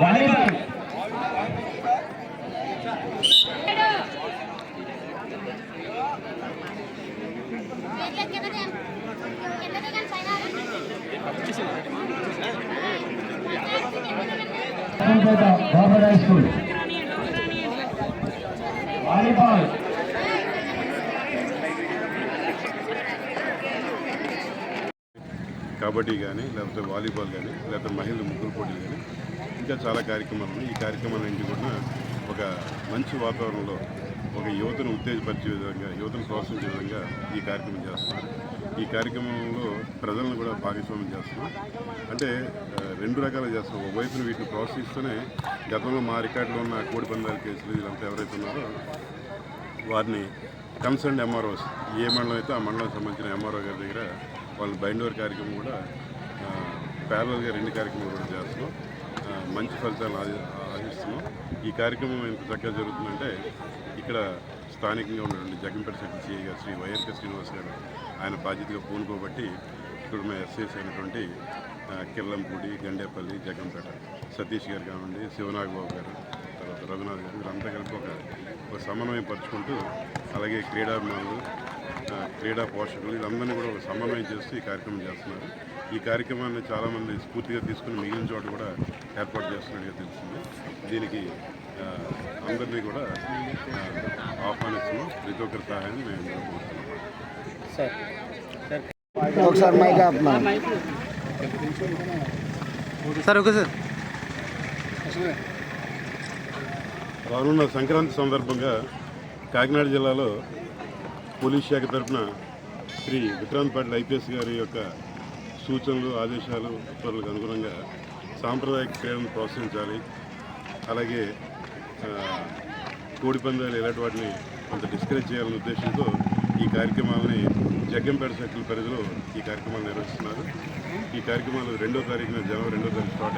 Volleyball government high school volleyball kabaddi కానీ లేకపోతే volleyball కానీ లేకపోతే మహిళల ముగ్గురు పోటీలు కానీ ఇంకా చాలా కార్యక్రమాలు ఉన్నాయి. ఈ కార్యక్రమాలన్నింటి కూడా ఒక మంచి వాతావరణంలో ఒక యువతను ఉత్తేజపరిచే విధంగా యువతను ప్రోత్సహించే విధంగా ఈ కార్యక్రమం చేస్తున్నారు. ఈ కార్యక్రమంలో ప్రజలను కూడా భాగస్వామ్యం చేస్తున్నాం. అంటే రెండు రకాలుగా చేస్తున్నాం. ఒకవైపున వీటిని ప్రోత్సహిస్తూనే గతంలో మా రికార్డులో ఉన్న కోడి పందాల కేసులు వీళ్ళంతా ఎవరైతే ఉన్నారో వారిని కన్సర్న్ ఎంఆర్ఓస్ ఏ మండలం అయితే ఆ మండలానికి సంబంధించిన ఎంఆర్ఓ గారి దగ్గర వాళ్ళు బైండోవర్ కార్యక్రమం కూడా ప్యారలల్గా రెండు కార్యక్రమాలు కూడా చేస్తున్నాం. మంచి ఫలితాలను ఆశిస్తున్నాం. ఈ కార్యక్రమం ఎంత చక్కగా జరుగుతుందంటే ఇక్కడ స్థానికంగా ఉన్నటువంటి జగంపేట సెక్రటరీ సిఐ గారు శ్రీ వైఎస్కే శ్రీనివాస్ గారు ఆయన బాధ్యతగా పూనుకోబట్టి ఇక్కడ ఉన్న ఎస్ఐస్ అయినటువంటి కిర్లంపూడి, గండేపల్లి, జగంపేట సతీష్ గారు కానివ్వండి, శివనాగబాబు గారు, తర్వాత రఘునాథ్ గారు వీరంతా కలిపి ఒక సమన్వయం పరుచుకుంటూ అలాగే క్రీడాభిమానులు, క్రీడా పోషకులు వీళ్ళందరినీ కూడా ఒక సమన్వయం చేస్తూ ఈ కార్యక్రమం చేస్తున్నారు. ఈ కార్యక్రమాన్ని చాలామంది స్ఫూర్తిగా తీసుకుని మిగిలిన చోట కూడా ఏర్పాటు చేస్తున్నట్టుగా తెలిసింది. దీనికి అందరినీ కూడా ఆహ్వానిస్తున్నాం. ప్రతి ఒక్కరి సహాయాన్ని మేము రానున్న సంక్రాంతి సందర్భంగా కాకినాడ జిల్లాలో పోలీస్ శాఖ తరఫున శ్రీ విక్రాంత్ పాటిల్ ఐపీఎస్ గారి యొక్క సూచనలు, ఆదేశాలు, ఉత్తర్వులకు అనుగుణంగా సాంప్రదాయక క్రీడలను ప్రోత్సహించాలి, అలాగే కోడి పందాలు ఇలాంటి వాటిని కొంత డిస్కరేజ్ చేయాలనే ఉద్దేశంతో ఈ కార్యక్రమాలని జగ్గంపేట సర్కిల్ పరిధిలో ఈ కార్యక్రమాలు నిర్వహిస్తున్నారు. ఈ కార్యక్రమాలు 2వ తారీఖున జనవరి 2వ తారీఖు స్టార్ట్